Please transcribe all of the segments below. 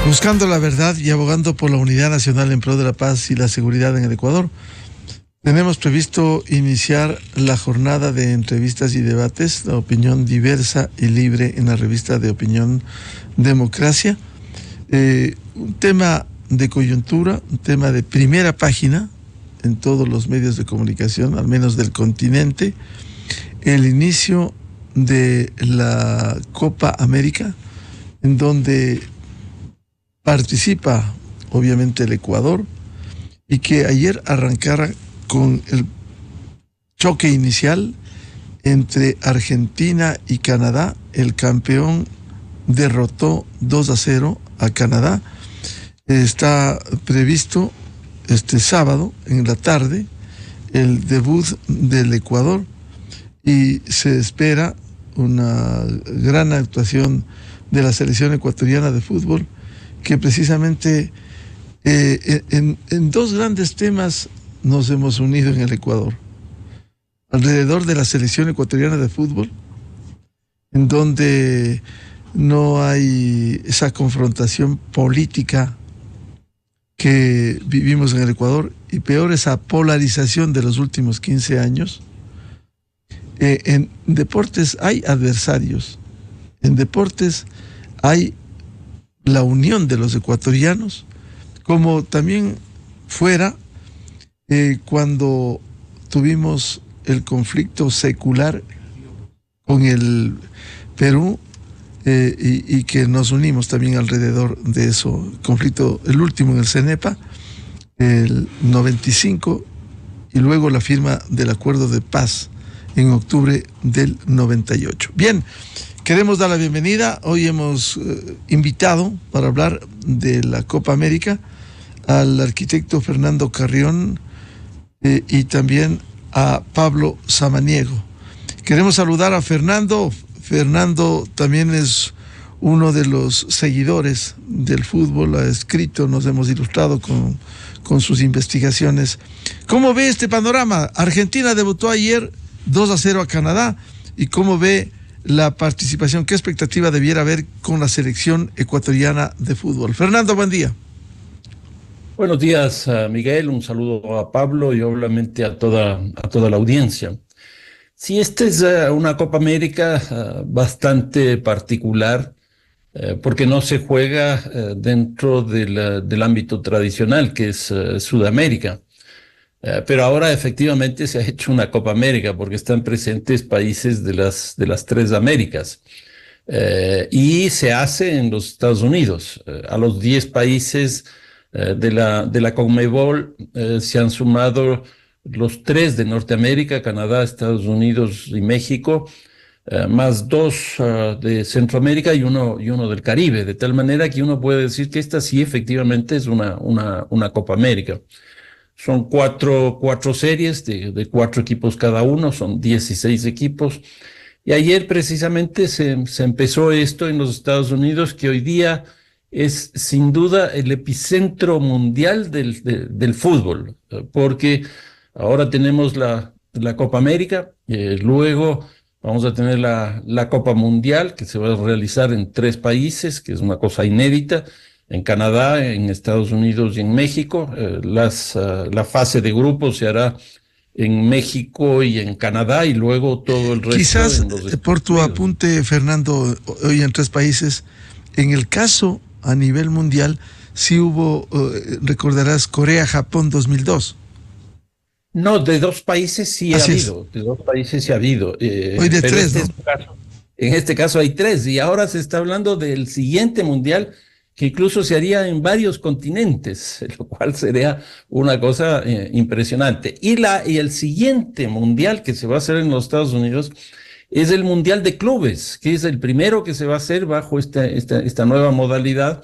Buscando la verdad y abogando por la unidad nacional en pro de la paz y la seguridad en el Ecuador, tenemos previsto iniciar la jornada de entrevistas y debates, la opinión diversa y libre en la revista de opinión Democracia. Un tema de coyuntura, un tema de primera página en todos los medios de comunicación, al menos del continente, el inicio de la Copa América, en donde participa obviamente el Ecuador, y que ayer arrancara con el choque inicial entre Argentina y Canadá. El campeón derrotó 2-0 a Canadá. Está previsto este sábado en la tarde el debut del Ecuador y se espera una gran actuación de la selección ecuatoriana de fútbol, que precisamente en dos grandes temas nos hemos unido en el Ecuador. Alrededor de la selección ecuatoriana de fútbol, en donde no hay esa confrontación política que vivimos en el Ecuador, y peor, esa polarización de los últimos 15 años. En deportes hay adversarios, en deportes hay la unión de los ecuatorianos, como también fuera cuando tuvimos el conflicto secular con el Perú, y que nos unimos también alrededor de eso, conflicto, el último en el CENEPA, el 95, y luego la firma del acuerdo de paz en octubre del 98. Bien, queremos dar la bienvenida. Hoy hemos invitado para hablar de la Copa América al arquitecto Fernando Carrión y también a Pablo Samaniego. Queremos saludar a Fernando. Fernando también es uno de los seguidores del fútbol, ha escrito, nos hemos ilustrado con sus investigaciones. ¿Cómo ve este panorama? Argentina debutó ayer 2-0 a Canadá, y ¿cómo ve la participación? ¿Qué expectativa debiera haber con la selección ecuatoriana de fútbol? Fernando, buen día. Buenos días, Miguel. Un saludo a Pablo y obviamente a toda la audiencia. Sí, esta es una Copa América bastante particular, porque no se juega dentro del ámbito tradicional, que es Sudamérica. Pero ahora efectivamente se ha hecho una Copa América porque están presentes países de las tres Américas. Y se hace en los Estados Unidos. A los 10 países de la CONMEBOL se han sumado los 3 de Norteamérica, Canadá, Estados Unidos y México, más 2 de Centroamérica y uno del Caribe, de tal manera que uno puede decir que esta sí efectivamente es una Copa América. Son cuatro series de 4 equipos cada uno, son 16 equipos. Y ayer precisamente se empezó esto en los Estados Unidos, que hoy día es sin duda el epicentro mundial del fútbol, porque ahora tenemos la Copa América, luego vamos a tener la Copa Mundial, que se va a realizar en 3 países, que es una cosa inédita, en Canadá, en Estados Unidos y en México. La fase de grupos se hará en México y en Canadá, y luego todo el resto. Quizás por tu apunte, Fernando, hoy en 3 países, en el caso a nivel mundial, sí hubo, recordarás, Corea-Japón 2002. No, de 2 países sí ha habido, de 2 países sí ha habido. Hoy de 3, ¿no? En este caso hay 3, y ahora se está hablando del siguiente mundial, que incluso se haría en varios continentes, lo cual sería una cosa impresionante. Y el siguiente mundial que se va a hacer en los Estados Unidos es el Mundial de Clubes, que es el primero que se va a hacer bajo esta nueva modalidad,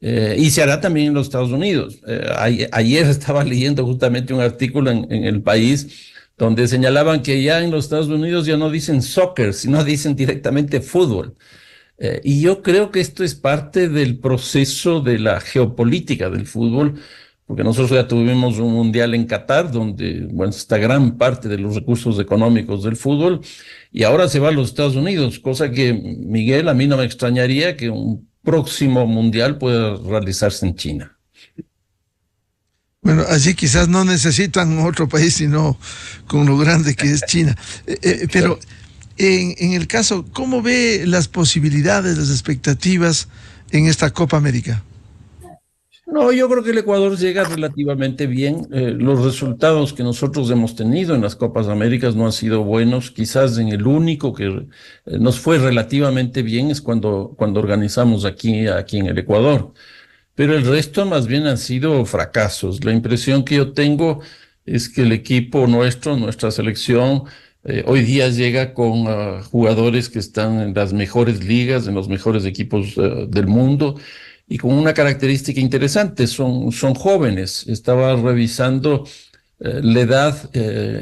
y se hará también en los Estados Unidos. Ayer estaba leyendo justamente un artículo en El País, donde señalaban que ya en los Estados Unidos ya no dicen soccer, sino dicen directamente fútbol. Y yo creo que esto es parte del proceso de la geopolítica del fútbol, porque nosotros ya tuvimos un mundial en Qatar, donde, bueno, está gran parte de los recursos económicos del fútbol, y ahora se va a los Estados Unidos, cosa que, Miguel, a mí no me extrañaría que un próximo mundial pueda realizarse en China. Bueno, allí quizás no necesitan otro país, sino con lo grande que es China. Pero en el caso, ¿cómo ve las posibilidades, las expectativas en esta Copa América? No, yo creo que el Ecuador llega relativamente bien. Los resultados que nosotros hemos tenido en las Copas Américas no han sido buenos. Quizás en el único que nos fue relativamente bien es cuando organizamos aquí en el Ecuador. Pero el resto más bien han sido fracasos. La impresión que yo tengo es que el equipo nuestro, nuestra selección, hoy día llega con jugadores que están en las mejores ligas, en los mejores equipos del mundo y con una característica interesante, son jóvenes. Estaba revisando la edad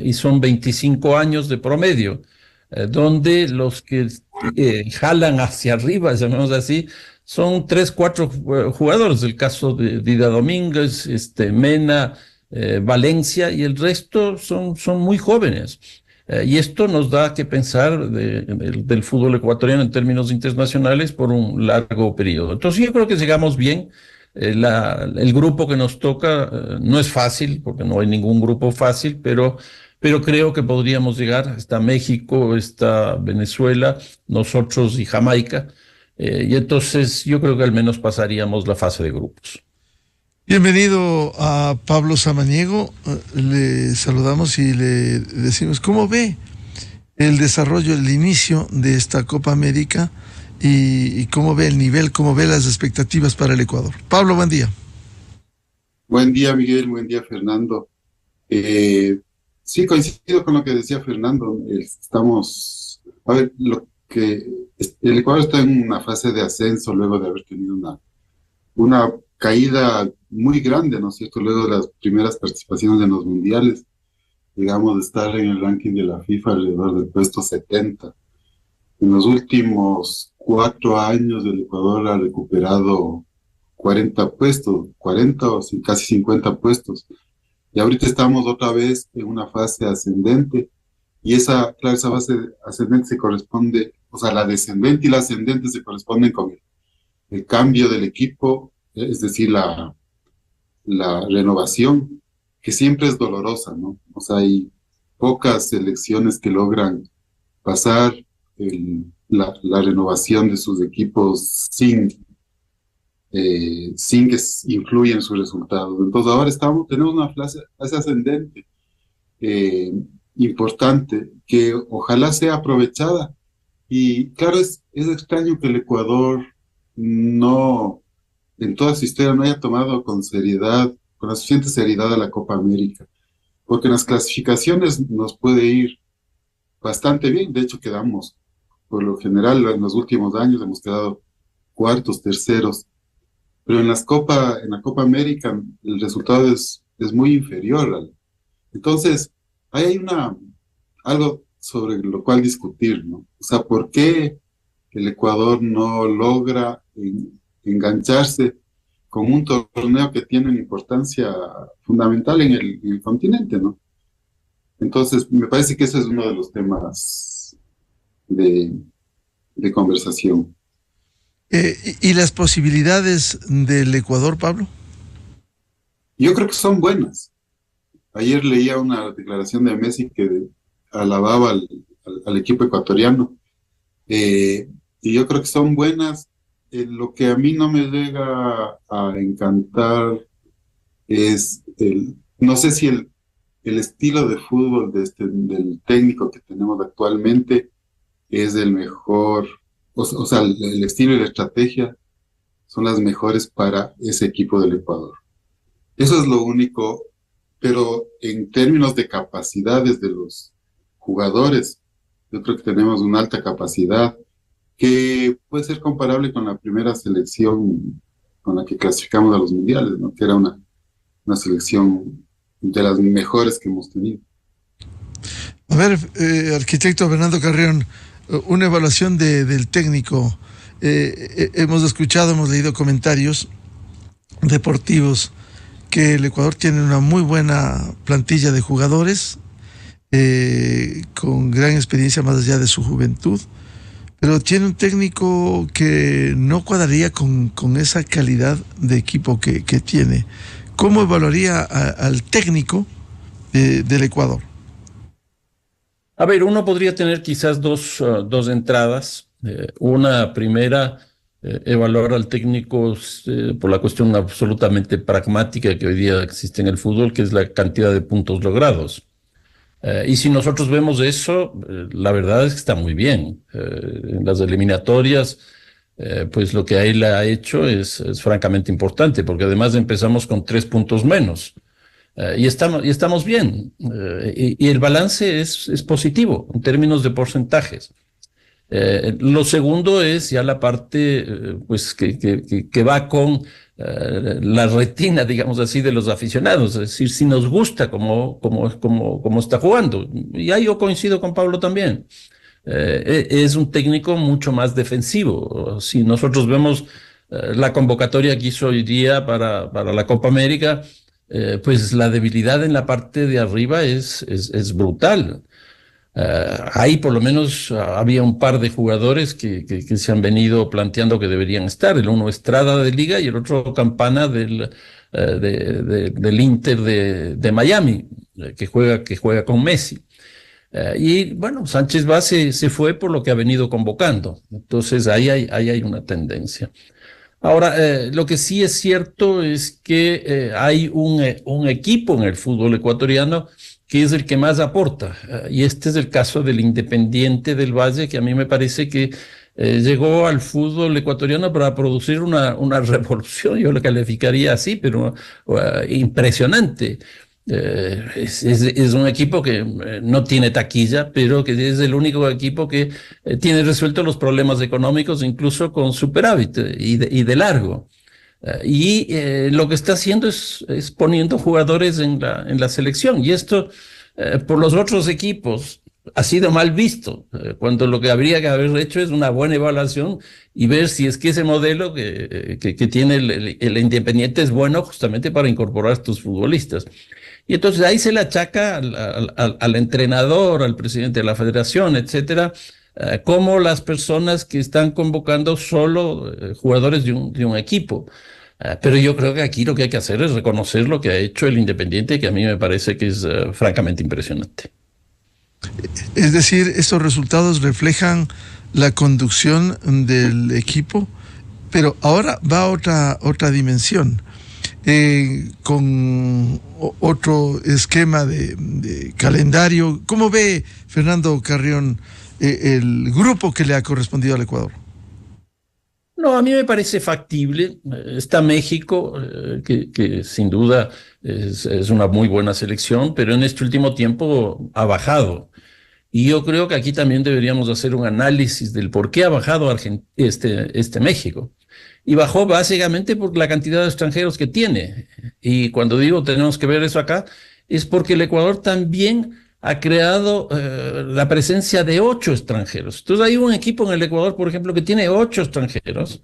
y son 25 años de promedio, donde los que jalan hacia arriba, llamemos así, son tres, cuatro jugadores, el caso de Dida Domínguez, Mena, Valencia, y el resto son muy jóvenes. Y esto nos da que pensar del fútbol ecuatoriano en términos internacionales por un largo periodo. Entonces yo creo que llegamos bien. El grupo que nos toca no es fácil, porque no hay ningún grupo fácil, pero creo que podríamos llegar. Está México, está Venezuela, nosotros y Jamaica. Y entonces yo creo que al menos pasaríamos la fase de grupos. Bienvenido a Pablo Samaniego. Le saludamos y le decimos, ¿cómo ve el desarrollo, el inicio de esta Copa América y cómo ve el nivel, cómo ve las expectativas para el Ecuador? Pablo, buen día. Buen día, Miguel. Buen día, Fernando. Sí, coincido con lo que decía Fernando. A ver, el Ecuador está en una fase de ascenso luego de haber tenido una caída muy grande, ¿no es cierto? Luego de las primeras participaciones en los mundiales, digamos, de estar en el ranking de la FIFA alrededor del puesto 70. En los últimos 4 años el Ecuador ha recuperado 40 puestos, 40 o casi 50 puestos. Y ahorita estamos otra vez en una fase ascendente. Y esa fase ascendente se corresponde, o sea, la descendente y la ascendente se corresponden con el cambio del equipo, es decir, la renovación, que siempre es dolorosa, ¿no? O sea, hay pocas selecciones que logran pasar la renovación de sus equipos sin que influya en sus resultados. Entonces ahora tenemos una fase ascendente importante que ojalá sea aprovechada. Y claro, es extraño que el Ecuador no, en toda su historia, no haya tomado con la suficiente seriedad a la Copa América, porque en las clasificaciones nos puede ir bastante bien. De hecho, quedamos, por lo general, en los últimos años hemos quedado cuartos, terceros, pero en la Copa América el resultado es muy inferior. Entonces, ahí hay algo sobre lo cual discutir, ¿no? O sea, ¿por qué el Ecuador no logra engancharse con un torneo que tiene una importancia fundamental en el continente, ¿no? Entonces, me parece que ese es uno de los temas de conversación. ¿Y las posibilidades del Ecuador, Pablo? Yo creo que son buenas. Ayer leía una declaración de Messi que alababa al equipo ecuatoriano. Y yo creo que son buenas. Lo que a mí no me llega a encantar es no sé si el estilo de fútbol del técnico que tenemos actualmente es el mejor, o sea, el estilo y la estrategia son las mejores para ese equipo del Ecuador. Eso es lo único, pero en términos de capacidades de los jugadores, yo creo que tenemos una alta capacidad que puede ser comparable con la primera selección con la que clasificamos a los mundiales, ¿no? Que era una selección de las mejores que hemos tenido. A ver, arquitecto Fernando Carrión, una evaluación del técnico. Hemos escuchado, hemos leído comentarios deportivos que el Ecuador tiene una muy buena plantilla de jugadores con gran experiencia más allá de su juventud, Pero tiene un técnico que no cuadraría con esa calidad de equipo que tiene. ¿Cómo evaluaría al técnico del Ecuador? A ver, uno podría tener quizás dos entradas. Una primera, evaluar al técnico por la cuestión absolutamente pragmática que hoy día existe en el fútbol, que es la cantidad de puntos logrados. Y si nosotros vemos eso, la verdad es que está muy bien. En las eliminatorias, pues lo que él ha hecho es francamente importante, porque además empezamos con 3 puntos menos. Y estamos bien. Y el balance es positivo en términos de porcentajes. Lo segundo es ya la parte pues que va con la retina, digamos así, de los aficionados. Es decir, si nos gusta cómo está jugando. Y ahí yo coincido con Pablo también. Es un técnico mucho más defensivo. Si nosotros vemos la convocatoria que hizo hoy día para la Copa América, pues la debilidad en la parte de arriba es brutal. Ahí por lo menos había un par de jugadores que se han venido planteando que deberían estar. El uno Estrada de Liga y el otro Campana del Inter de Miami, que juega con Messi. Y bueno, Sánchez Vaz se fue por lo que ha venido convocando. Entonces ahí hay una tendencia. Ahora, lo que sí es cierto es que hay un equipo en el fútbol ecuatoriano que es el que más aporta. Y este es el caso del Independiente del Valle, que a mí me parece que llegó al fútbol ecuatoriano para producir una revolución, yo lo calificaría así, pero impresionante. Es un equipo que no tiene taquilla, pero que es el único equipo que tiene resueltos los problemas económicos, incluso con superávit y de largo. Lo que está haciendo es poniendo jugadores en la selección. Y esto, por los otros equipos, ha sido mal visto, cuando lo que habría que haber hecho es una buena evaluación y ver si es que ese modelo que tiene el Independiente es bueno justamente para incorporar a estos futbolistas. Y entonces ahí se le achaca al entrenador, al presidente de la federación, etcétera, como las personas que están convocando solo jugadores de un equipo. Pero yo creo que aquí lo que hay que hacer es reconocer lo que ha hecho el Independiente, que a mí me parece que es francamente impresionante. Es decir, estos resultados reflejan la conducción del equipo, pero ahora va a otra dimensión. Con otro esquema de calendario. ¿Cómo ve Fernando Carrión el grupo que le ha correspondido al Ecuador? No, a mí me parece factible. Está México, que sin duda es una muy buena selección, pero en este último tiempo ha bajado. Y yo creo que aquí también deberíamos hacer un análisis del por qué ha bajado México. Y bajó básicamente por la cantidad de extranjeros que tiene. Y cuando digo tenemos que ver eso acá, es porque el Ecuador también ha creado la presencia de 8 extranjeros. Entonces hay un equipo en el Ecuador, por ejemplo, que tiene 8 extranjeros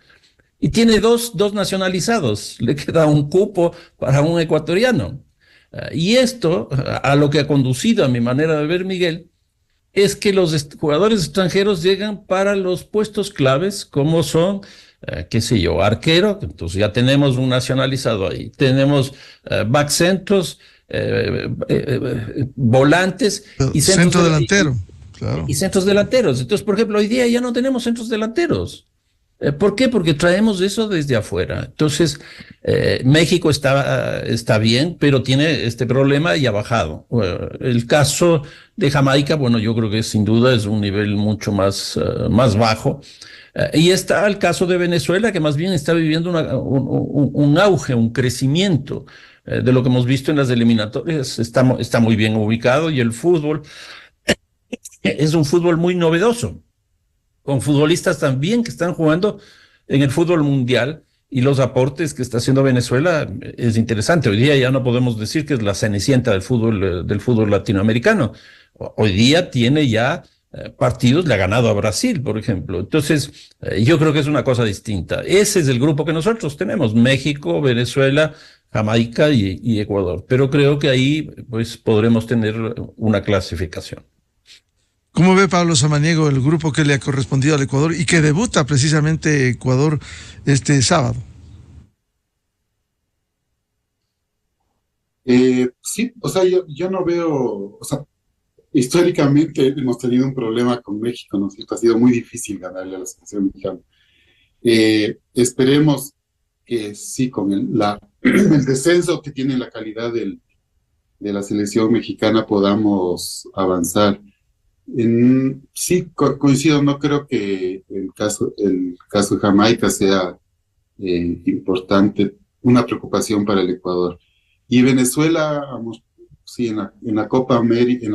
y tiene dos nacionalizados. Le queda un cupo para un ecuatoriano. Y esto, a lo que ha conducido, a mi manera de ver, Miguel, es que los jugadores extranjeros llegan para los puestos claves, como son, qué sé yo, arquero, entonces ya tenemos un nacionalizado ahí, tenemos back centros, volantes y centro delantero, claro. Y centros delanteros. Entonces, por ejemplo, hoy día ya no tenemos centros delanteros. ¿Por qué? Porque traemos eso desde afuera. Entonces, México está bien, pero tiene este problema y ha bajado. El caso de Jamaica, bueno, yo creo que sin duda es un nivel mucho más bajo. Y está el caso de Venezuela, que más bien está viviendo un auge, un crecimiento de lo que hemos visto en las eliminatorias. Está muy bien ubicado y el fútbol es un fútbol muy novedoso, con futbolistas también que están jugando en el fútbol mundial, y los aportes que está haciendo Venezuela es interesante. Hoy día ya no podemos decir que es la cenicienta del fútbol latinoamericano. Hoy día tiene ya partidos, le ha ganado a Brasil, por ejemplo. Entonces, yo creo que es una cosa distinta. Ese es el grupo que nosotros tenemos: México, Venezuela, Jamaica y Ecuador. Pero creo que ahí pues podremos tener una clasificación. ¿Cómo ve Pablo Samaniego el grupo que le ha correspondido al Ecuador y que debuta precisamente Ecuador este sábado? Sí, o sea, yo no veo, o sea, históricamente hemos tenido un problema con México, ¿no es cierto? Ha sido muy difícil ganarle a la selección mexicana. Esperemos que sí, con el descenso que tiene la calidad de la selección mexicana podamos avanzar. Sí, coincido, no creo que el caso de Jamaica sea importante, una preocupación para el Ecuador. Y Venezuela, vamos, sí, en la Copa América,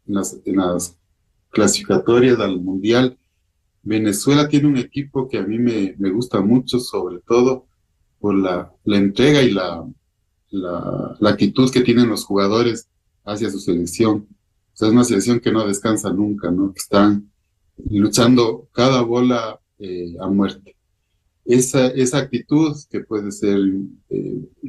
en las clasificatorias al Mundial, Venezuela tiene un equipo que a mí me gusta mucho, sobre todo por la entrega y la actitud que tienen los jugadores hacia su selección. O sea, es una selección que no descansa nunca, ¿no? Que están luchando cada bola a muerte. Esa actitud que puede ser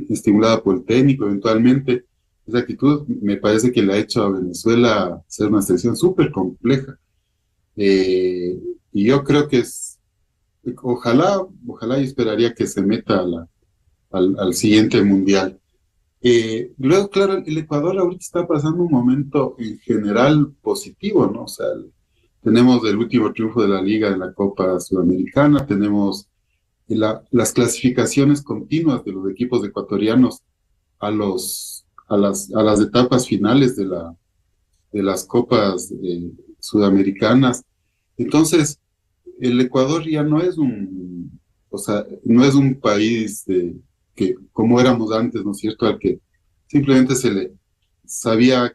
estimulada por el técnico eventualmente, esa actitud me parece que le ha hecho a Venezuela ser una selección súper compleja. Eh, y yo creo que ojalá y esperaría que se meta al siguiente mundial. Luego, claro, el Ecuador ahorita está pasando un momento en general positivo, ¿no? O sea, tenemos el último triunfo de la Liga en la Copa Sudamericana, tenemos las clasificaciones continuas de los equipos ecuatorianos a las etapas finales de las copas sudamericanas. Entonces, el Ecuador ya no es un país que, como éramos antes, ¿no es cierto?, al que simplemente se sabía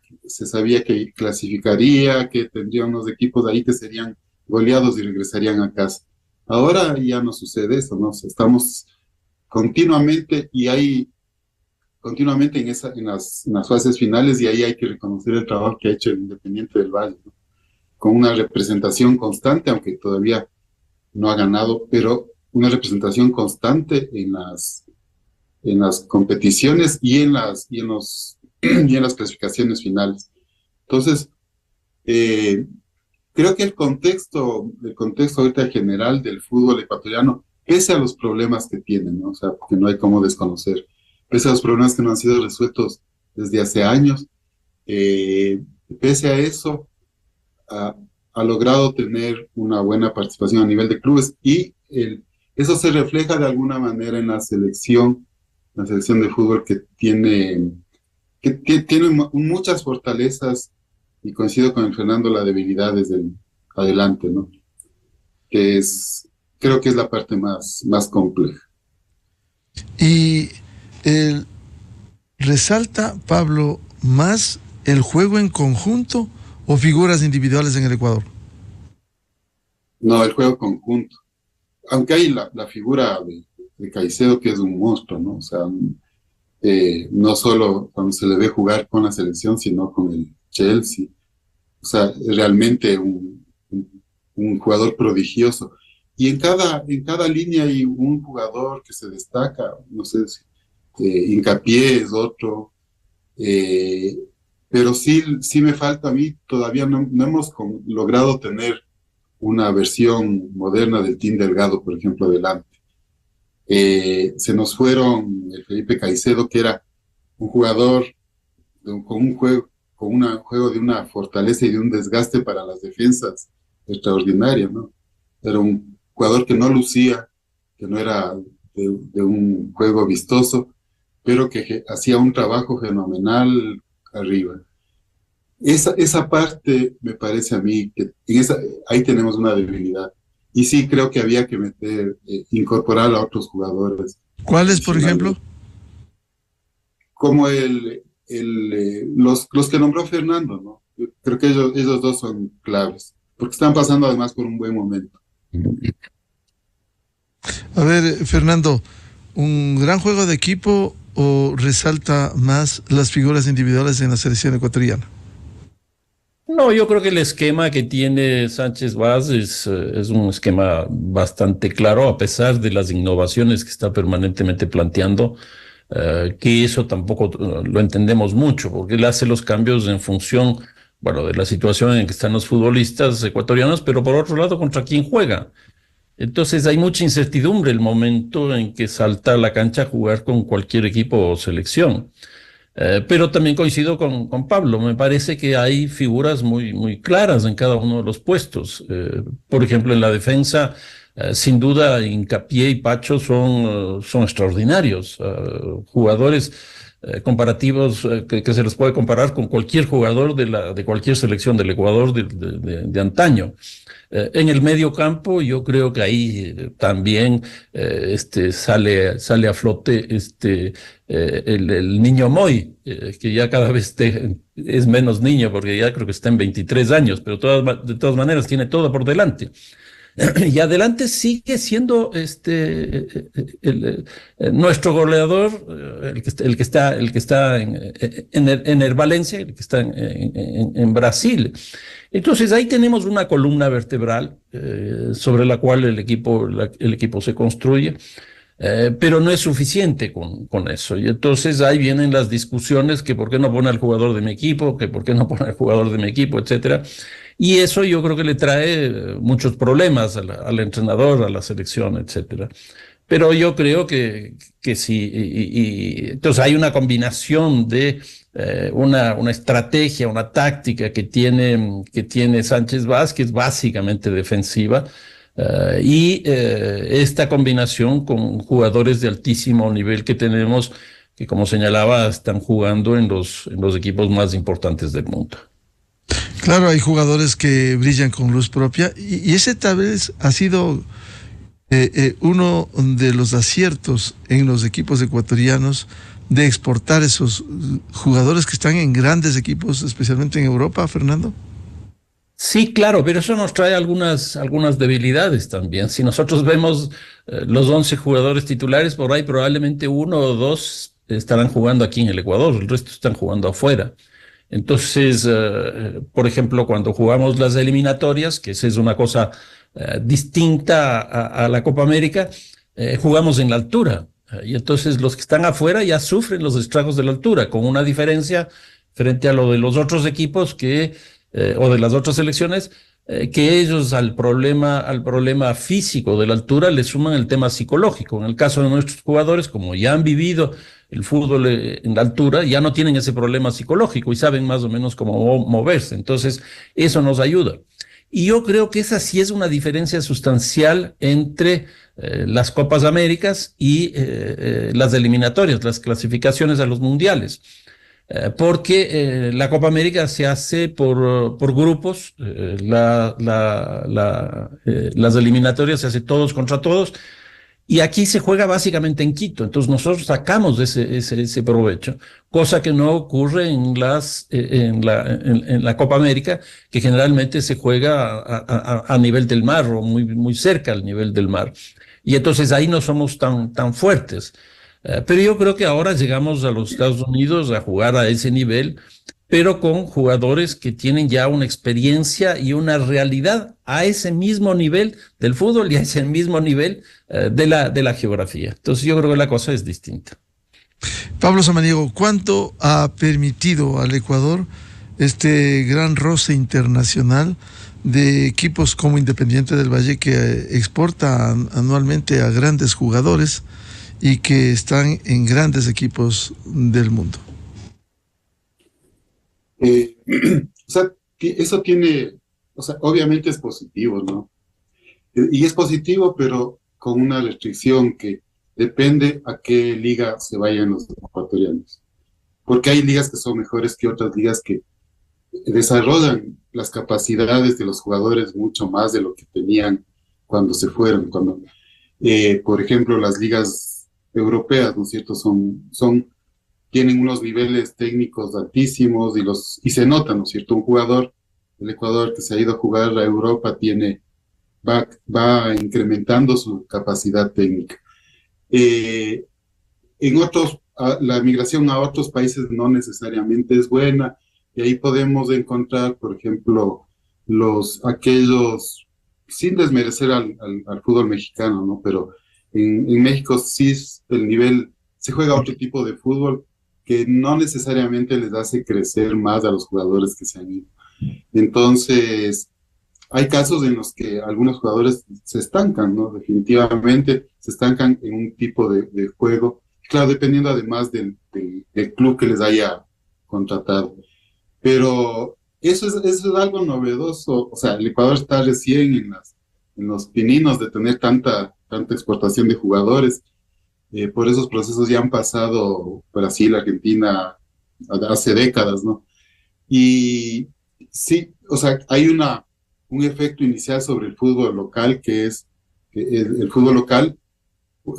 que clasificaría, que tendría unos equipos ahí que serían goleados y regresarían a casa. Ahora ya no sucede eso, ¿no? O sea, estamos continuamente continuamente en las fases finales, y ahí hay que reconocer el trabajo que ha hecho el Independiente del Valle, ¿no? Con una representación constante, aunque todavía no ha ganado, pero una representación constante en las competiciones y en las clasificaciones finales. Entonces, creo que el contexto ahorita general del fútbol ecuatoriano, pese a los problemas que tienen, ¿no? O sea, porque no hay cómo desconocer, pese a los problemas que no han sido resueltos desde hace años, eh, pese a eso, ha, ha logrado tener una buena participación a nivel de clubes, y eso se refleja de alguna manera en la selección de fútbol que tiene muchas fortalezas, y coincido con el Fernando, la debilidad desde adelante, ¿no? Creo que es la parte más compleja. Y el, resalta, Pablo, más el juego en conjunto o figuras individuales en el Ecuador. No, el juego conjunto. Aunque hay la figura de Caicedo, que es un monstruo, ¿no? O sea, no solo cuando se le ve jugar con la selección, sino con el Chelsea. O sea, realmente un jugador prodigioso. Y en cada línea hay un jugador que se destaca, no sé si Hincapié es otro, eh, pero sí me falta a mí, todavía no hemos logrado tener una versión moderna del Team Delgado, por ejemplo, adelante. Se nos fueron el Felipe Caicedo, que era un jugador con un juego de una fortaleza y de un desgaste para las defensas extraordinaria, ¿no? Era un jugador que no lucía, que no era de un juego vistoso, pero que hacía un trabajo fenomenal arriba. Esa parte me parece a mí que ahí tenemos una debilidad. Y sí creo que había que incorporar a otros jugadores ¿Cuáles, por ejemplo? como los que nombró Fernando, ¿no? Yo creo que esos dos son claves, porque están pasando además por un buen momento. A ver, Fernando, ¿un gran juego de equipo o resalta más las figuras individuales en la selección ecuatoriana? No, yo creo que el esquema que tiene Sánchez Vaz es un esquema bastante claro, a pesar de las innovaciones que está permanentemente planteando, que eso tampoco lo entendemos mucho, porque él hace los cambios en función bueno, de la situación en que están los futbolistas ecuatorianos, pero por otro lado, contra quién juega. Entonces hay mucha incertidumbre el momento en que salta a la cancha a jugar con cualquier equipo o selección. Pero también coincido con Pablo, me parece que hay figuras muy claras en cada uno de los puestos. Por ejemplo, en la defensa, sin duda, Hincapié y Pacho son extraordinarios, jugadores comparativos que se les puede comparar con cualquier jugador de cualquier selección del Ecuador de antaño. En el medio campo, yo creo que ahí también sale a flote el niño Moy, que ya cada vez es menos niño, porque ya creo que está en 23 años, pero de todas maneras tiene todo por delante. Y adelante sigue siendo nuestro goleador, el que está en el Valencia, el que está en Brasil. Entonces ahí tenemos una columna vertebral sobre la cual el equipo se construye. Pero no es suficiente con eso. Y entonces ahí vienen las discusiones que por qué no pone al jugador de mi equipo, que por qué no pone al jugador de mi equipo, etcétera. Y eso yo creo que le trae muchos problemas al entrenador, a la selección, etcétera. Pero yo creo que sí. Entonces hay una combinación de una estrategia, una táctica que tiene Sánchez Vázquez, básicamente defensiva. Esta combinación con jugadores de altísimo nivel que tenemos, que como señalaba, están jugando en los equipos más importantes del mundo. Claro, hay jugadores que brillan con luz propia y ese tal vez ha sido uno de los aciertos en los equipos ecuatorianos de exportar esos jugadores que están en grandes equipos, especialmente en Europa, Fernando. Sí, claro, pero eso nos trae algunas debilidades también. Si nosotros vemos los 11 jugadores titulares, por ahí probablemente uno o dos estarán jugando aquí en el Ecuador, el resto están jugando afuera. Entonces, por ejemplo, cuando jugamos las eliminatorias, que esa es una cosa distinta a la Copa América, jugamos en la altura. Y entonces los que están afuera ya sufren los estragos de la altura, con una diferencia frente a lo de los otros equipos o de las otras selecciones, que ellos al problema físico de la altura le suman el tema psicológico. En el caso de nuestros jugadores, como ya han vivido el fútbol en la altura, ya no tienen ese problema psicológico y saben más o menos cómo moverse. Entonces, eso nos ayuda. Y yo creo que esa sí es una diferencia sustancial entre las Copas Américas y las eliminatorias, las clasificaciones a los mundiales. Porque la Copa América se hace por grupos, las eliminatorias se hace todos contra todos, y aquí se juega básicamente en Quito. Entonces nosotros sacamos ese provecho, cosa que no ocurre en la Copa América, que generalmente se juega a nivel del mar o muy cerca al nivel del mar. Y entonces ahí no somos tan fuertes. Pero yo creo que ahora llegamos a los Estados Unidos a jugar a ese nivel, pero con jugadores que tienen ya una experiencia y una realidad a ese mismo nivel del fútbol y a ese mismo nivel de la geografía. Entonces yo creo que la cosa es distinta. Pablo Samaniego, ¿cuánto ha permitido al Ecuador este gran roce internacional de equipos como Independiente del Valle, que exporta anualmente a grandes jugadores y que están en grandes equipos del mundo? O sea, eso tiene, o sea, obviamente es positivo, ¿no? Y es positivo, pero con una restricción que depende a qué liga se vayan los ecuatorianos. Porque hay ligas que son mejores que otras ligas que desarrollan las capacidades de los jugadores mucho más de lo que tenían cuando se fueron. Por ejemplo, las ligas europeas, ¿no es cierto? Tienen unos niveles técnicos altísimos y se nota, ¿no es cierto? Un jugador del Ecuador que se ha ido a jugar a Europa va incrementando su capacidad técnica. La migración a otros países no necesariamente es buena, y ahí podemos encontrar, por ejemplo, aquellos, sin desmerecer al fútbol mexicano, ¿no? Pero en México sí se juega otro tipo de fútbol que no necesariamente les hace crecer más a los jugadores que se han ido. Entonces, hay casos en los que algunos jugadores se estancan, ¿no? Definitivamente se estancan en un tipo de juego, claro, dependiendo además del club que les haya contratado. Pero eso es algo novedoso, o sea, el Ecuador está recién en los pininos de tener tanta exportación de jugadores. Por esos procesos ya han pasado Brasil, Argentina, hace décadas, ¿no? Y sí, o sea, hay un efecto inicial sobre el fútbol local, que es que el fútbol local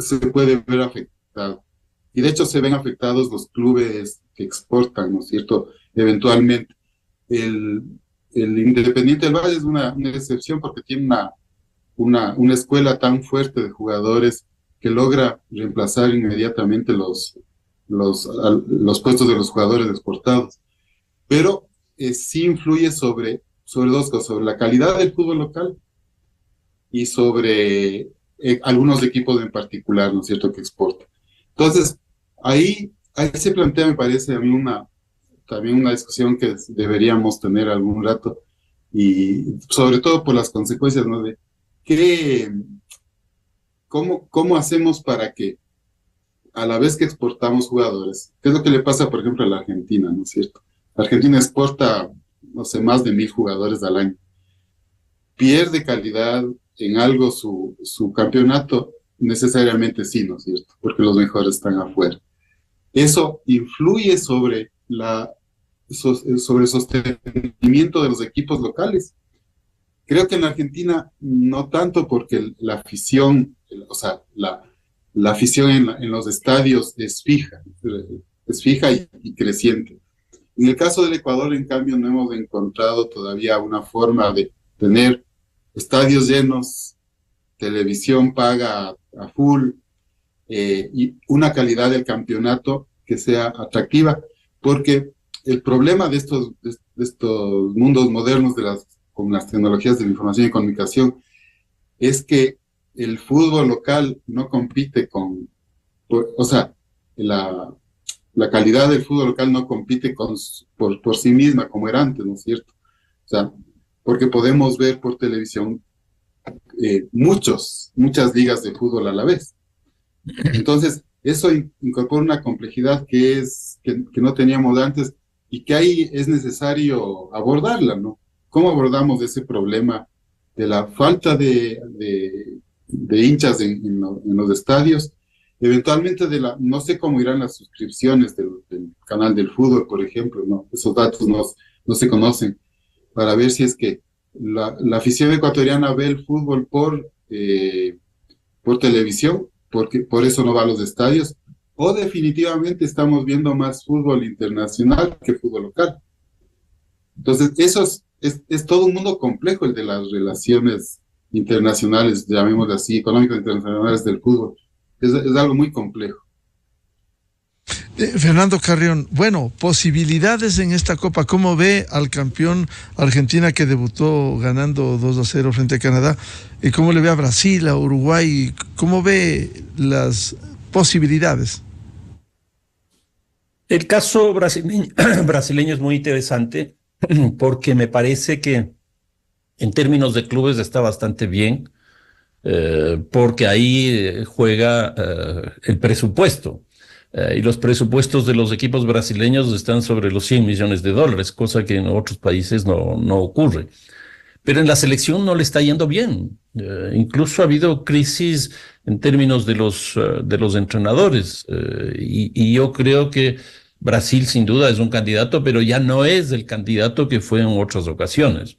se puede ver afectado. Y de hecho se ven afectados los clubes que exportan, ¿no es cierto? Eventualmente. El, el Independiente del Valle es una excepción porque tiene una escuela tan fuerte de jugadores que logra reemplazar inmediatamente los puestos de los jugadores exportados. Pero sí influye sobre dos cosas, sobre la calidad del fútbol local y sobre algunos equipos en particular, ¿no es cierto?, que exportan. Entonces, ahí se plantea, me parece a mí, también una discusión que deberíamos tener algún rato, y sobre todo por las consecuencias, ¿no? De cómo hacemos para que, a la vez que exportamos jugadores, ¿qué es lo que le pasa, por ejemplo, a la Argentina, ¿no es cierto? La Argentina exporta, no sé, más de 1.000 jugadores al año. Pierde calidad en algo su campeonato, necesariamente sí, ¿no es cierto? Porque los mejores están afuera. Eso influye sobre el sostenimiento de los equipos locales. Creo que en la Argentina no tanto, porque la afición, o sea, la afición en los estadios es fija y creciente. En el caso del Ecuador, en cambio, no hemos encontrado todavía una forma de tener estadios llenos, televisión paga a full, y una calidad del campeonato que sea atractiva, porque el problema de estos mundos modernos con las tecnologías de la información y comunicación es que el fútbol local no compite o sea, la calidad del fútbol local no compite por sí misma como era antes, ¿no es cierto? O sea, porque podemos ver por televisión muchas ligas de fútbol a la vez. Entonces, eso incorpora una complejidad que no teníamos antes, y que ahí es necesario abordarla, ¿no? ¿Cómo abordamos ese problema de la falta de hinchas en los estadios? Eventualmente no sé cómo irán las suscripciones del canal del fútbol, por ejemplo, ¿no? Esos datos no se conocen, para ver si es que la afición ecuatoriana ve el fútbol por televisión, porque por eso no va a los estadios, o definitivamente estamos viendo más fútbol internacional que fútbol local. Entonces, eso es todo un mundo complejo, el de las relaciones internacionales, llamémoslo así, económicas internacionales del fútbol. Es algo muy complejo. Fernando Carrión, bueno, posibilidades en esta Copa. ¿Cómo ve al campeón Argentina, que debutó ganando 2-0 frente a Canadá? ¿Y cómo le ve a Brasil, a Uruguay? ¿Cómo ve las posibilidades? El caso brasileño es muy interesante porque me parece que en términos de clubes está bastante bien, porque ahí juega el presupuesto. Y los presupuestos de los equipos brasileños están sobre los $100 millones, cosa que en otros países no ocurre. Pero en la selección no le está yendo bien. Incluso ha habido crisis en términos de los entrenadores. Y yo creo que Brasil sin duda es un candidato, pero ya no es el candidato que fue en otras ocasiones.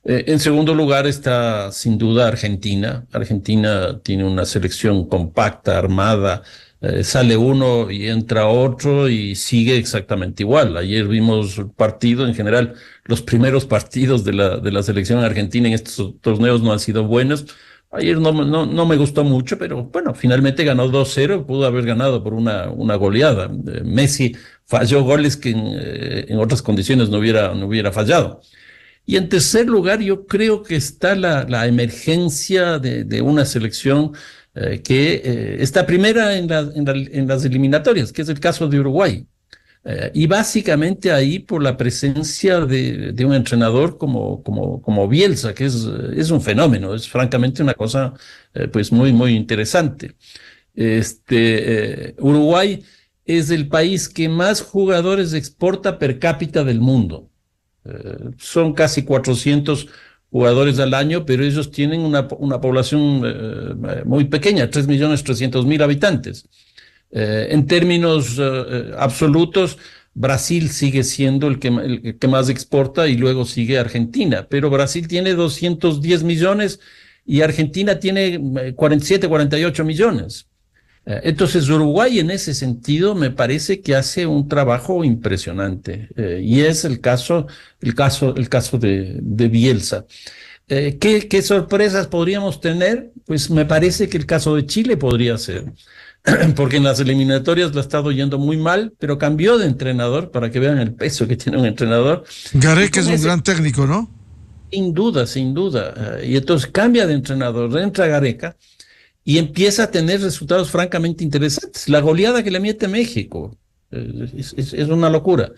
En segundo lugar está sin duda Argentina. Argentina tiene una selección compacta, armada. Sale uno y entra otro y sigue exactamente igual. Ayer vimos el partido en general. Los primeros partidos de la selección argentina en estos torneos no han sido buenos. Ayer no me gustó mucho, pero bueno, finalmente ganó 2-0, pudo haber ganado por una goleada. Messi falló goles que en otras condiciones no hubiera fallado. Y en tercer lugar, yo creo que está la emergencia de una selección que está primera en las eliminatorias, que es el caso de Uruguay. Y básicamente ahí por la presencia de un entrenador como Bielsa, que es un fenómeno, es francamente una cosa pues muy interesante. Uruguay es el país que más jugadores exporta per cápita del mundo. Son casi 400 jugadores al año, pero ellos tienen una población muy pequeña, 3.300.000 habitantes. En términos absolutos, Brasil sigue siendo el que más exporta y luego sigue Argentina, pero Brasil tiene 210 millones y Argentina tiene 47, 48 millones. Entonces Uruguay en ese sentido me parece que hace un trabajo impresionante y es el caso de Bielsa. ¿Qué sorpresas podríamos tener? Pues me parece que el caso de Chile podría ser, porque en las eliminatorias la ha estado yendo muy mal, pero cambió de entrenador para que vean el peso que tiene un entrenador. Gareca es un gran técnico, ¿no? Sin duda, sin duda. Y entonces cambia de entrenador, entra Gareca y empieza a tener resultados francamente interesantes. La goleada que le mete México es una locura.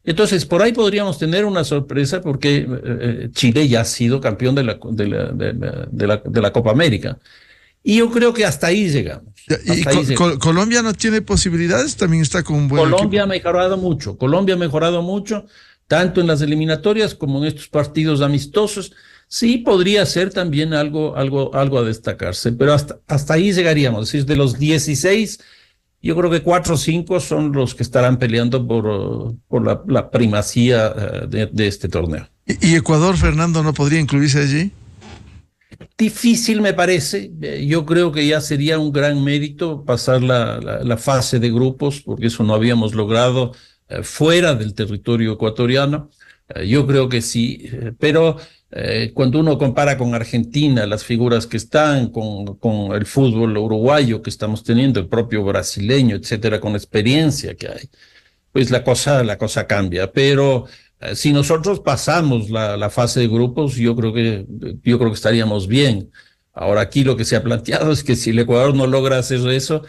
Entonces, por ahí podríamos tener una sorpresa porque Chile ya ha sido campeón de la Copa América. Y yo creo que hasta ahí llegamos. ¿Y Colombia no tiene posibilidades? También está con un buen Colombia equipo. ha mejorado mucho. Colombia ha mejorado mucho, tanto en las eliminatorias como en estos partidos amistosos. Sí, podría ser también algo a destacarse, pero hasta ahí llegaríamos. Es decir, de los 16, yo creo que 4 o 5 son los que estarán peleando por la primacía de este torneo. ¿Y Ecuador, Fernando, no podría incluirse allí? Difícil me parece. Yo creo que ya sería un gran mérito pasar la fase de grupos, porque eso no habíamos logrado fuera del territorio ecuatoriano. Yo creo que sí, pero cuando uno compara con Argentina, las figuras que están, con el fútbol uruguayo que estamos teniendo, el propio brasileño, etcétera, con la experiencia que hay, pues la cosa cambia. Pero si nosotros pasamos la fase de grupos, yo creo que estaríamos bien. Ahora aquí lo que se ha planteado es que si el Ecuador no logra hacer eso,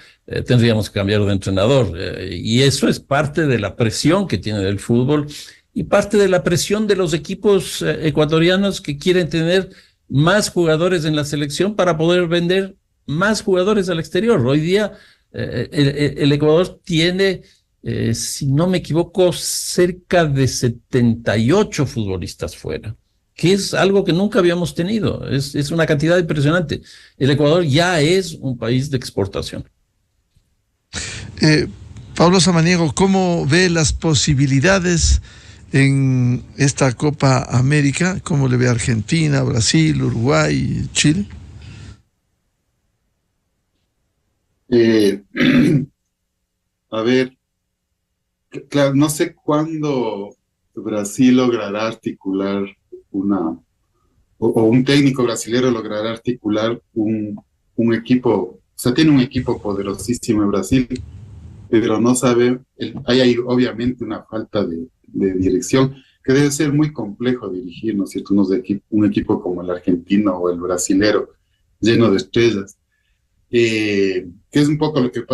tendríamos que cambiar de entrenador. Y eso es parte de la presión que tiene el fútbol y parte de la presión de los equipos ecuatorianos que quieren tener más jugadores en la selección para poder vender más jugadores al exterior. Hoy día el Ecuador tiene, si no me equivoco, cerca de 78 futbolistas fuera, que es algo que nunca habíamos tenido. Es una cantidad impresionante. El Ecuador ya es un país de exportación. Pablo Samaniego, ¿cómo ve las posibilidades en esta Copa América? ¿Cómo le ve a Argentina, Brasil, Uruguay, Chile? A ver, claro, no sé cuándo Brasil logrará articular o un técnico brasilero logrará articular un equipo, o sea, tiene un equipo poderosísimo en Brasil, pero no sabe, hay obviamente una falta de dirección, que debe ser muy complejo dirigir, ¿no es cierto? Un equipo como el argentino o el brasilero, lleno de estrellas. Que es un poco lo que le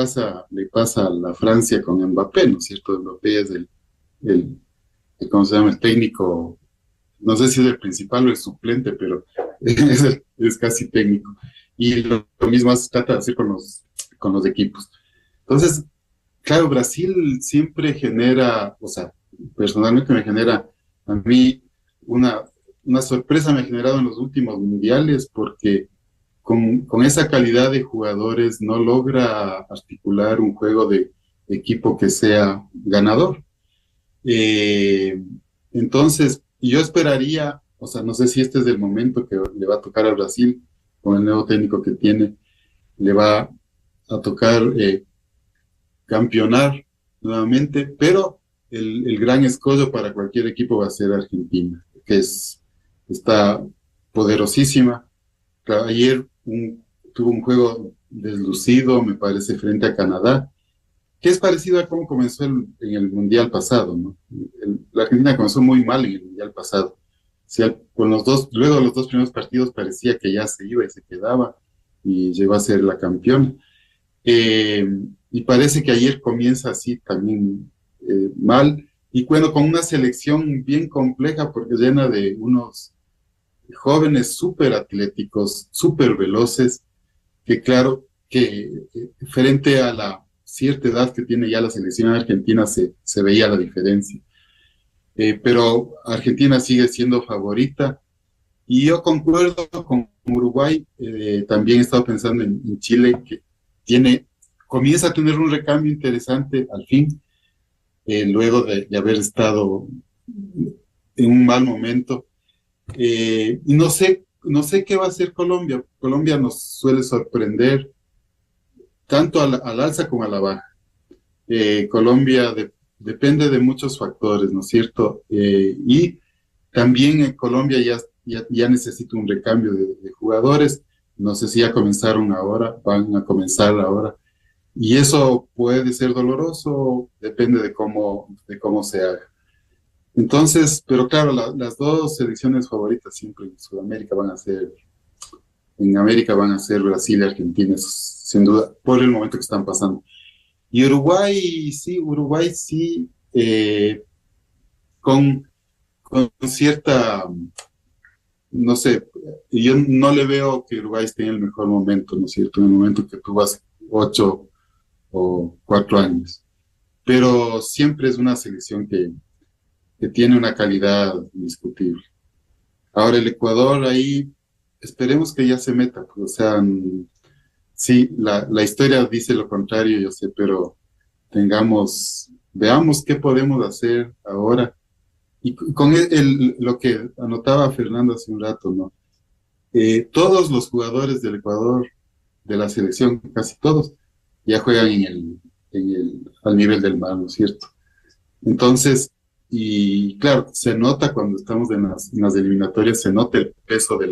pasa a la Francia con Mbappé, ¿no es cierto? Mbappé es ¿cómo se llama? El técnico, no sé si es el principal o el suplente, pero es casi técnico. Y lo mismo se trata de hacer con los equipos. Entonces, claro, Brasil siempre genera, o sea, personalmente me genera a mí una sorpresa, me ha generado en los últimos mundiales, porque con esa calidad de jugadores no logra articular un juego de equipo que sea ganador. Entonces, yo esperaría, o sea, no sé si este es el momento que le va a tocar a Brasil con el nuevo técnico que tiene, le va a tocar campeonar nuevamente, pero el gran escollo para cualquier equipo va a ser Argentina, que está poderosísima. Ayer tuvo un juego deslucido, me parece, frente a Canadá, que es parecido a cómo comenzó en el Mundial pasado, ¿no? La Argentina comenzó muy mal en el Mundial pasado. Luego los dos primeros partidos parecía que ya se iba y se quedaba, y llegó a ser la campeona. Y parece que ayer comienza así también mal. Y bueno, con una selección bien compleja porque llena de unos jóvenes súper atléticos, súper veloces, que claro, que frente a la cierta edad que tiene ya la selección argentina se veía la diferencia. Pero Argentina sigue siendo favorita y yo concuerdo con Uruguay. También he estado pensando en Chile, que comienza a tener un recambio interesante al fin, luego de haber estado en un mal momento. Y no sé qué va a hacer Colombia. Colombia nos suele sorprender tanto al alza como a la baja. Colombia depende de muchos factores, ¿no es cierto? Y también en Colombia ya necesita un recambio de jugadores. No sé si ya comenzaron ahora, van a comenzar ahora. Y eso puede ser doloroso, depende de cómo se haga. Entonces, pero claro, las dos selecciones favoritas siempre en Sudamérica en América van a ser Brasil y Argentina, eso sin duda, por el momento que están pasando. Y Uruguay sí, con cierta, no sé, yo no le veo que Uruguay esté en el mejor momento, ¿no es cierto? En el momento que tú vas 8 o 4 años. Pero siempre es una selección que tiene una calidad indiscutible. Ahora el Ecuador ahí, esperemos que ya se meta, pues, o sea, sí, la historia dice lo contrario, yo sé, pero veamos qué podemos hacer ahora. Y con lo que anotaba Fernando hace un rato, ¿no? Todos los jugadores del Ecuador, de la selección, casi todos, ya juegan al nivel del mar, ¿no es cierto? Entonces, y claro, se nota cuando estamos en las eliminatorias, se nota el peso de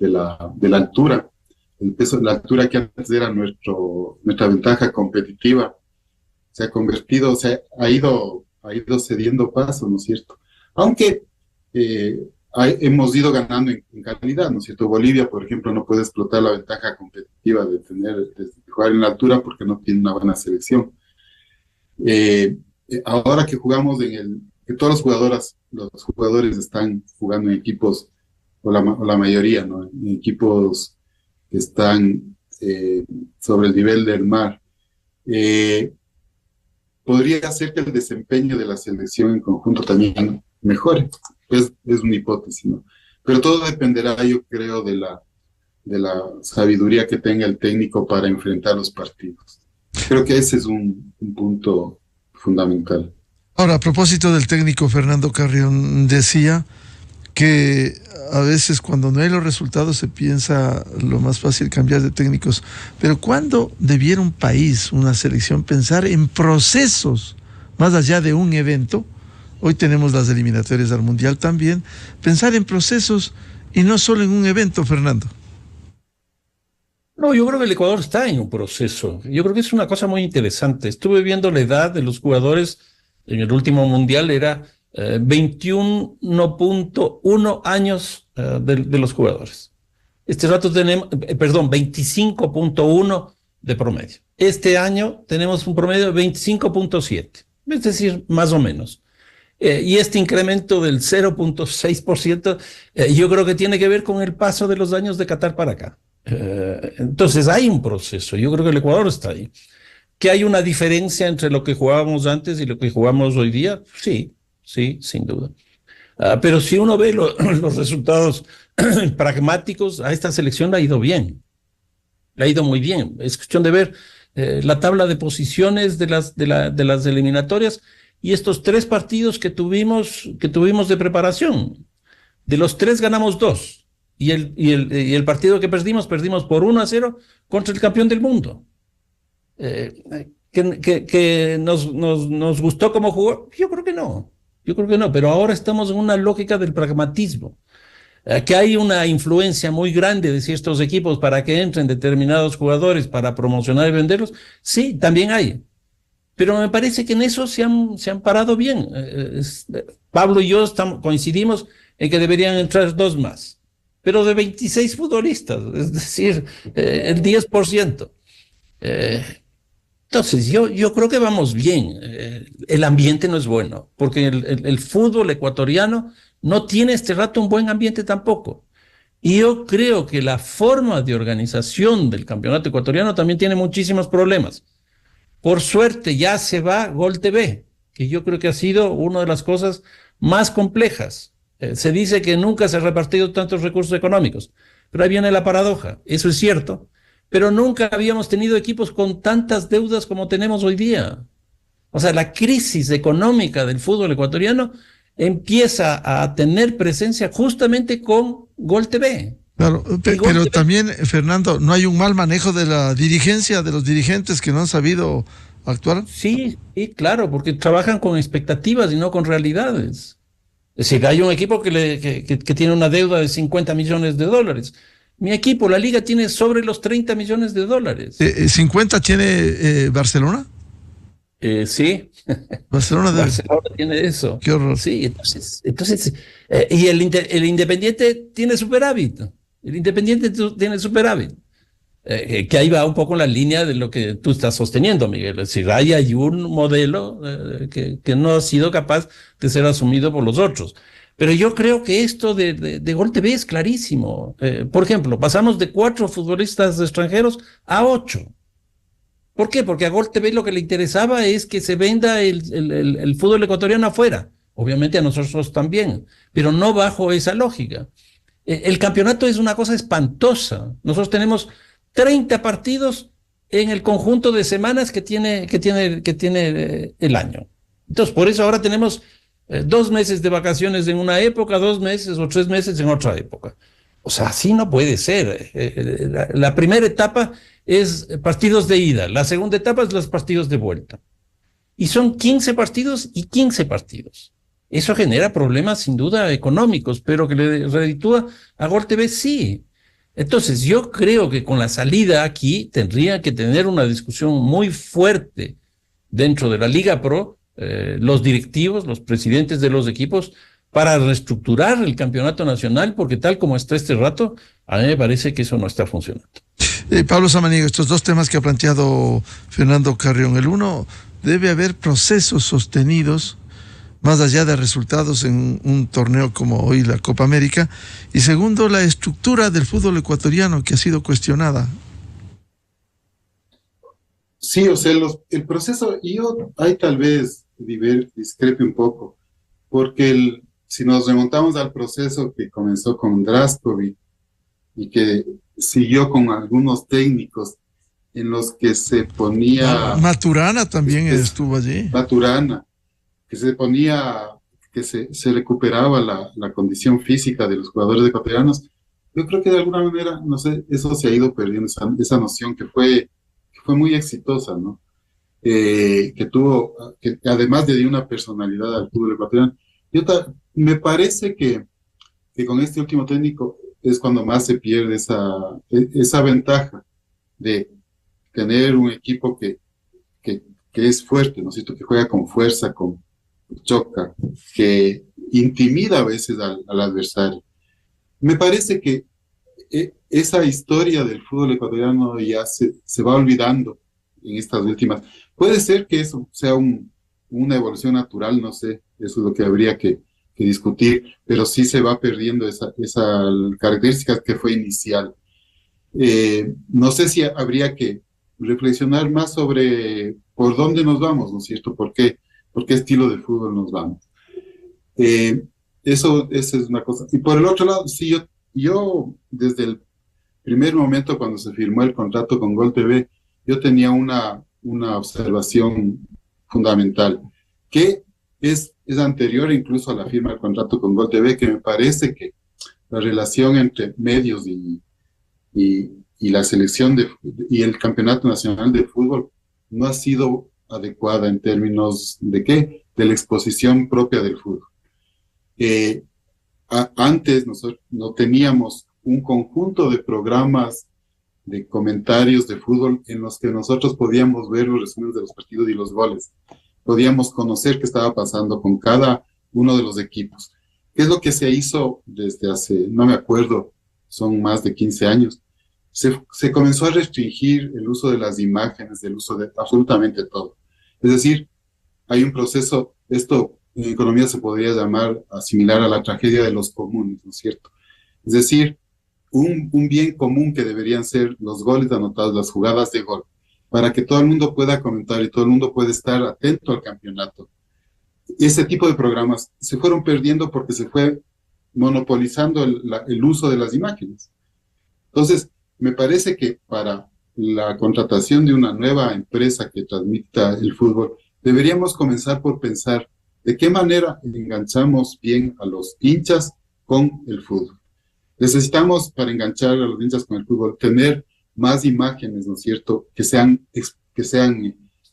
la altura, el peso de la altura que antes era nuestra ventaja competitiva, se ha convertido, o sea, ha ido cediendo paso, ¿no es cierto? Aunque hemos ido ganando en calidad, ¿no es cierto? Bolivia, por ejemplo, no puede explotar la ventaja competitiva de jugar en la altura porque no tiene una buena selección. Ahora que jugamos que todos los jugadores están jugando en equipos, o la mayoría, ¿no? En equipos que están sobre el nivel del mar. Podría ser que el desempeño de la selección en conjunto también mejore. Es una hipótesis, ¿no? Pero todo dependerá, yo creo, de la sabiduría que tenga el técnico para enfrentar los partidos. Creo que ese es un punto fundamental. Ahora, a propósito del técnico, Fernando Carrión decía que a veces cuando no hay los resultados se piensa lo más fácil cambiar de técnicos, pero ¿cuándo debiera un país, una selección, pensar en procesos más allá de un evento? Hoy tenemos las eliminatorias al Mundial también, pensar en procesos y no solo en un evento, Fernando. No, yo creo que el Ecuador está en un proceso. Yo creo que es una cosa muy interesante. Estuve viendo la edad de los jugadores en el último mundial, era 21.1 años de los jugadores. Este rato tenemos, perdón, 25.1 de promedio. Este año tenemos un promedio de 25.7, es decir, más o menos. Y este incremento del 0.6%, yo creo que tiene que ver con el paso de los años de Qatar para acá. Entonces hay un proceso, yo creo que el Ecuador está ahí. ¿Que hay una diferencia entre lo que jugábamos antes y lo que jugamos hoy día? Sí, sí, sin duda. Pero si uno ve los resultados pragmáticos, a esta selección le ha ido bien, le ha ido muy bien. Es cuestión de ver la tabla de posiciones de las eliminatorias y estos 3 partidos que tuvimos de preparación. De los 3 ganamos 2. Y el partido que perdimos por 1-0 contra el campeón del mundo. Que nos gustó cómo jugó. Yo creo que no, pero ahora estamos en una lógica del pragmatismo. Que hay una influencia muy grande de ciertos equipos para que entren determinados jugadores para promocionar y venderlos. Sí, también hay. Pero me parece que en eso se han parado bien. Pablo y yo coincidimos en que deberían entrar 2 más, pero de 26 futbolistas, es decir, el 10%. Entonces, yo creo que vamos bien. El ambiente no es bueno, porque el fútbol ecuatoriano no tiene este rato un buen ambiente tampoco. Y yo creo que la forma de organización del campeonato ecuatoriano también tiene muchísimos problemas. Por suerte ya se va Gol TV, que yo creo que ha sido una de las cosas más complejas. Se dice que nunca se han repartido tantos recursos económicos, pero ahí viene la paradoja. Eso es cierto, pero nunca habíamos tenido equipos con tantas deudas como tenemos hoy día. O sea, la crisis económica del fútbol ecuatoriano empieza a tener presencia justamente con Gol TV. Claro, Y Gol pero TV también, Fernando, ¿no hay un mal manejo de la dirigencia, de los dirigentes que no han sabido actuar? sí, sí, claro, porque trabajan con expectativas y no con realidades. Es decir, hay un equipo que tiene una deuda de 50 millones de dólares. Mi equipo, la liga, tiene sobre los 30 millones de dólares. 50 tiene Barcelona. Sí, Barcelona debe. Barcelona tiene eso. Qué horror. Sí, entonces y el Independiente tiene superávit. El Independiente tiene superávit. Que ahí va un poco en la línea de lo que tú estás sosteniendo, Miguel. Es decir, hay un modelo que no ha sido capaz de ser asumido por los otros. Pero yo creo que esto de Gol TV es clarísimo. Por ejemplo, pasamos de 4 futbolistas extranjeros a 8. ¿Por qué? Porque a Gol TV lo que le interesaba es que se venda el fútbol ecuatoriano afuera. Obviamente a nosotros también, pero no bajo esa lógica. El campeonato es una cosa espantosa. Nosotros tenemos 30 partidos en el conjunto de semanas que tiene el año. Entonces, por eso ahora tenemos 2 meses de vacaciones en una época, 2 meses o 3 meses en otra época. O sea, así no puede ser. La primera etapa es partidos de ida, la segunda etapa es los partidos de vuelta. Y son 15 partidos y 15 partidos. Eso genera problemas sin duda económicos, pero que le reditúa a Gol TV, sí. Entonces, yo creo que con la salida aquí tendría que tener una discusión muy fuerte dentro de la Liga Pro, los directivos, los presidentes de los equipos, para reestructurar el campeonato nacional, porque tal como está este rato, a mí me parece que eso no está funcionando. Pablo Samaniego, estos 2 temas que ha planteado Fernando Carrión. El uno, debe haber procesos sostenidos más allá de resultados en un torneo como hoy la Copa América. Y segundo, la estructura del fútbol ecuatoriano que ha sido cuestionada. Sí, o sea, el proceso, yo ahí tal vez discrepe un poco, porque si nos remontamos al proceso que comenzó con Draskovic y que siguió con algunos técnicos en los que se ponía... Maturana también estuvo allí. Maturana, que se ponía, que se recuperaba la condición física de los jugadores ecuatorianos. Yo creo que de alguna manera, no sé, eso se ha ido perdiendo, esa noción que fue muy exitosa, ¿no? Que además le dio una personalidad al fútbol ecuatoriano. Me parece que con este último técnico es cuando más se pierde esa ventaja de tener un equipo que es fuerte, ¿no es cierto? Que juega con fuerza, choca, que intimida a veces al adversario. Me parece que esa historia del fútbol ecuatoriano ya se va olvidando en estas últimas. Puede ser que eso sea una evolución natural, no sé, eso es lo que habría que discutir, pero sí se va perdiendo esa característica que fue inicial. No sé si habría que reflexionar más sobre por dónde nos vamos, ¿no es cierto? ¿Por qué estilo de fútbol nos vamos? Esa es una cosa. Y por el otro lado, sí, yo desde el primer momento cuando se firmó el contrato con Gol TV, yo tenía una observación fundamental, que es anterior incluso a la firma del contrato con Gol TV, que me parece que la relación entre medios y la selección y el campeonato nacional de fútbol no ha sido adecuada en términos de la exposición propia del fútbol. Antes nosotros no teníamos un conjunto de programas de comentarios de fútbol en los que nosotros podíamos ver los resúmenes de los partidos y los goles. Podíamos conocer qué estaba pasando con cada uno de los equipos. ¿Qué es lo que se hizo desde hace, no me acuerdo, son más de 15 años? se comenzó a restringir el uso de las imágenes, el uso de absolutamente todo. Es decir, hay un proceso, esto en economía se podría llamar similar a la tragedia de los comunes, ¿no es cierto? Es decir, un bien común que deberían ser los goles anotados, las jugadas de gol, para que todo el mundo pueda comentar y todo el mundo pueda estar atento al campeonato. Ese tipo de programas se fueron perdiendo porque se fue monopolizando el uso de las imágenes. Entonces, me parece que para la contratación de una nueva empresa que transmita el fútbol, deberíamos comenzar por pensar de qué manera enganchamos bien a los hinchas con el fútbol. Necesitamos, para enganchar a los hinchas con el fútbol, tener más imágenes, ¿no es cierto?, que sean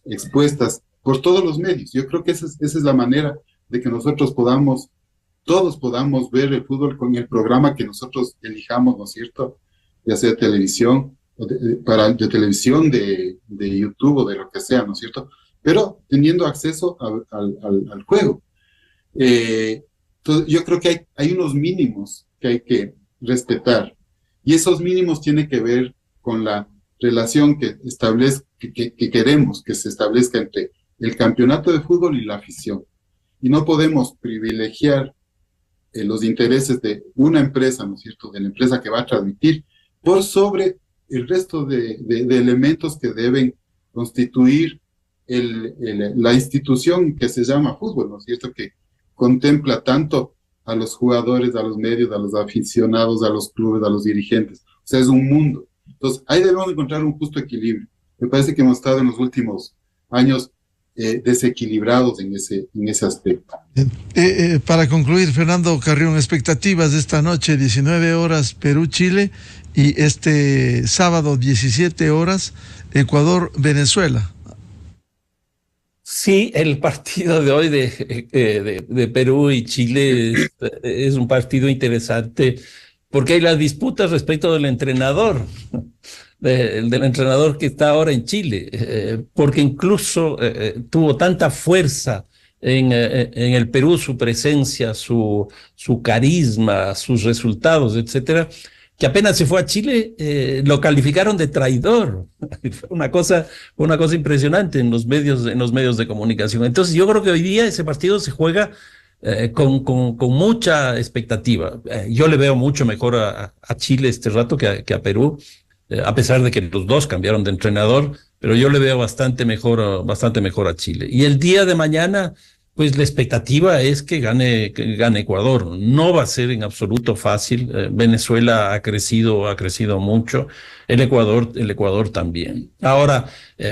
expuestas por todos los medios. Yo creo que esa es la manera de que nosotros todos podamos ver el fútbol con el programa que nosotros elijamos, ¿no es cierto?, ya sea televisión, de televisión, de YouTube o de lo que sea, ¿no es cierto?, pero teniendo acceso al juego. Entonces, yo creo que hay unos mínimos que hay que respetar, y esos mínimos tienen que ver con la relación que queremos que se establezca entre el campeonato de fútbol y la afición. Y no podemos privilegiar los intereses de una empresa, ¿no es cierto?, de la empresa que va a transmitir, por sobre el resto de elementos que deben constituir la institución que se llama fútbol, ¿no es cierto?, que contempla tanto a los jugadores, a los medios, a los aficionados, a los clubes, a los dirigentes. O sea, es un mundo. Entonces, ahí debemos encontrar un justo equilibrio. Me parece que hemos estado en los últimos años desequilibrados en ese aspecto. Para concluir, Fernando Carrión, expectativas de esta noche, 19 horas Perú-Chile, y este sábado 17 horas Ecuador-Venezuela. Sí, el partido de hoy de Perú y Chile es un partido interesante porque hay las disputas respecto del entrenador, del entrenador que está ahora en Chile, porque incluso tuvo tanta fuerza en el Perú su presencia, su carisma, sus resultados, etcétera, que apenas se fue a Chile, lo calificaron de traidor. Fue una cosa impresionante en los medios de comunicación. Entonces yo creo que hoy día ese partido se juega con mucha expectativa. Yo le veo mucho mejor a Chile este rato que a Perú, a pesar de que los dos cambiaron de entrenador, pero yo le veo bastante mejor a Chile. Y el día de mañana, pues la expectativa es que gane Ecuador. No va a ser en absoluto fácil. Venezuela ha crecido mucho. El Ecuador también. Ahora,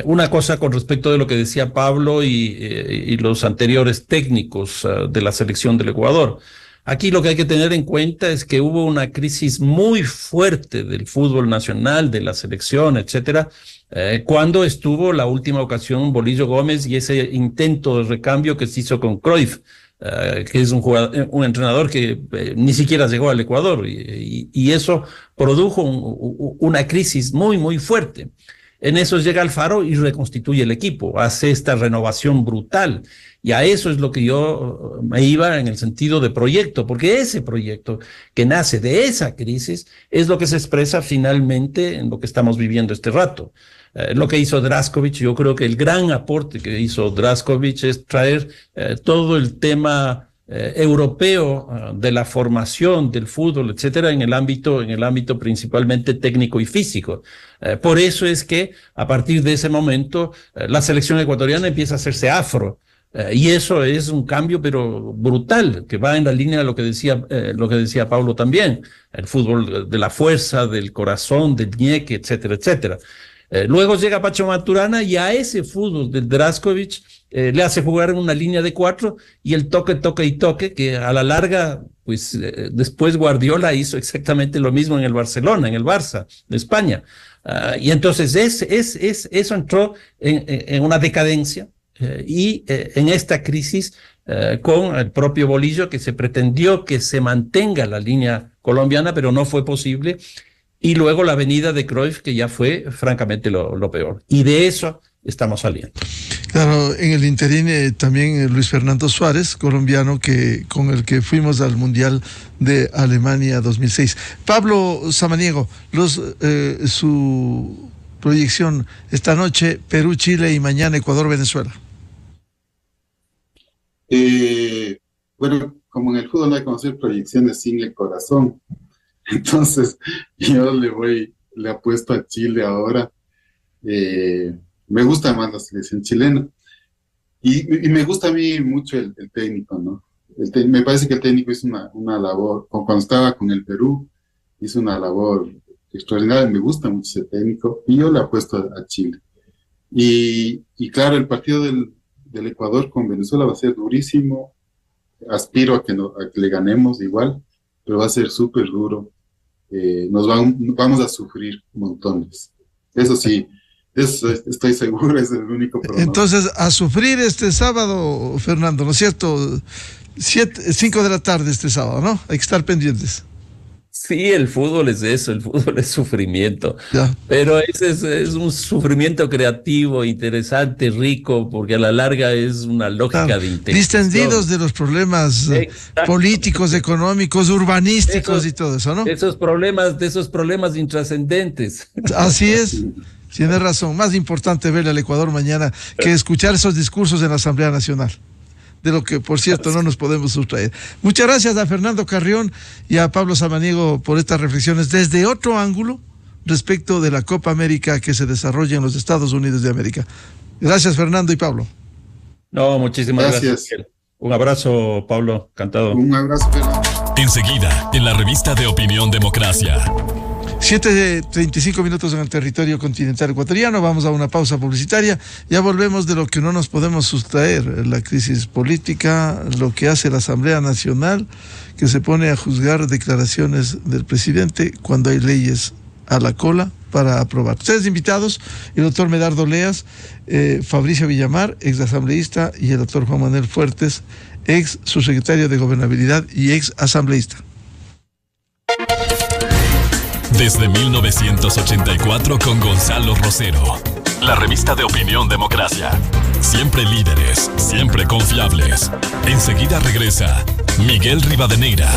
una cosa con respecto de lo que decía Pablo y los anteriores técnicos de la selección del Ecuador. Aquí lo que hay que tener en cuenta es que hubo una crisis muy fuerte del fútbol nacional, de la selección, etcétera, cuando estuvo la última ocasión Bolillo Gómez y ese intento de recambio que se hizo con Cruyff, que es un entrenador que ni siquiera llegó al Ecuador, y eso produjo una crisis muy fuerte. En eso llega Alfaro y reconstituye el equipo, hace esta renovación brutal. Y a eso es lo que yo me iba en el sentido de proyecto, porque ese proyecto que nace de esa crisis es lo que se expresa finalmente en lo que estamos viviendo este rato. Lo que hizo Drašković, yo creo que el gran aporte que hizo Drašković es traer todo el tema europeo de la formación del fútbol, etcétera, en el ámbito principalmente técnico y físico. Por eso es que a partir de ese momento la selección ecuatoriana empieza a hacerse afro. Y eso es un cambio, pero brutal, que va en la línea de lo que decía Pablo también, el fútbol de la fuerza, del corazón, del ñeque, etcétera, etcétera. Luego llega Pacho Maturana y a ese fútbol del Drašković le hace jugar en una línea de 4 y el toque, que a la larga, pues después Guardiola hizo exactamente lo mismo en el Barcelona, en el Barça de España. Y entonces eso entró en una decadencia. Y en esta crisis con el propio Bolillo, que se pretendió que se mantenga la línea colombiana, pero no fue posible, y luego la venida de Cruyff, que ya fue francamente lo peor, y de eso estamos saliendo. Claro, en el interín también Luis Fernando Suárez, colombiano, con el que fuimos al Mundial de Alemania 2006. Pablo Samaniego, su proyección esta noche, Perú, Chile y mañana Ecuador, Venezuela. Bueno, como en el fútbol no hay que hacer proyecciones sin el corazón, entonces yo le apuesto a Chile ahora. Me gusta más la selección chilena y me gusta a mí mucho el técnico, ¿no? Me parece que el técnico hizo una labor, cuando estaba con el Perú, hizo una labor extraordinaria. Me gusta mucho ese técnico y yo le apuesto a Chile. Y claro, el partido del Ecuador con Venezuela va a ser durísimo. Aspiro a que le ganemos igual, pero va a ser súper duro. Vamos a sufrir montones. Eso sí. Eso estoy seguro, es el único problema. Entonces, a sufrir este sábado, Fernando, ¿no es cierto? 5 de la tarde este sábado, ¿no? Hay que estar pendientes. Sí, el fútbol es eso, el fútbol es sufrimiento. Ya. Pero ese es un sufrimiento creativo, interesante, rico, porque a la larga es una lógica de intención. Distendidos de los problemas políticos, económicos, urbanísticos y todo eso, ¿no? De esos problemas intrascendentes. Así es. Tienes razón, más importante verle al Ecuador mañana que escuchar esos discursos en la Asamblea Nacional, de lo que, por cierto, no nos podemos sustraer. Muchas gracias a Fernando Carrión y a Pablo Samaniego por estas reflexiones desde otro ángulo respecto de la Copa América que se desarrolla en los Estados Unidos de América. Gracias, Fernando y Pablo. No, muchísimas gracias. Un abrazo, Pablo, encantado. Un abrazo, Fernando. Enseguida, en la revista de Opinión Democracia. 7:35 en el territorio continental ecuatoriano. Vamos a una pausa publicitaria. Ya volvemos de lo que no nos podemos sustraer, la crisis política, lo que hace la Asamblea Nacional, que se pone a juzgar declaraciones del presidente cuando hay leyes a la cola para aprobar. 3 invitados, el doctor Medardo Leas, Fabricio Villamar, ex asambleísta, y el doctor Juan Manuel Fuertes, ex subsecretario de Gobernabilidad y ex asambleísta. Desde 1984 con Gonzalo Rosero. La revista de Opinión Democracia. Siempre líderes, siempre confiables. Enseguida regresa Miguel Rivadeneira.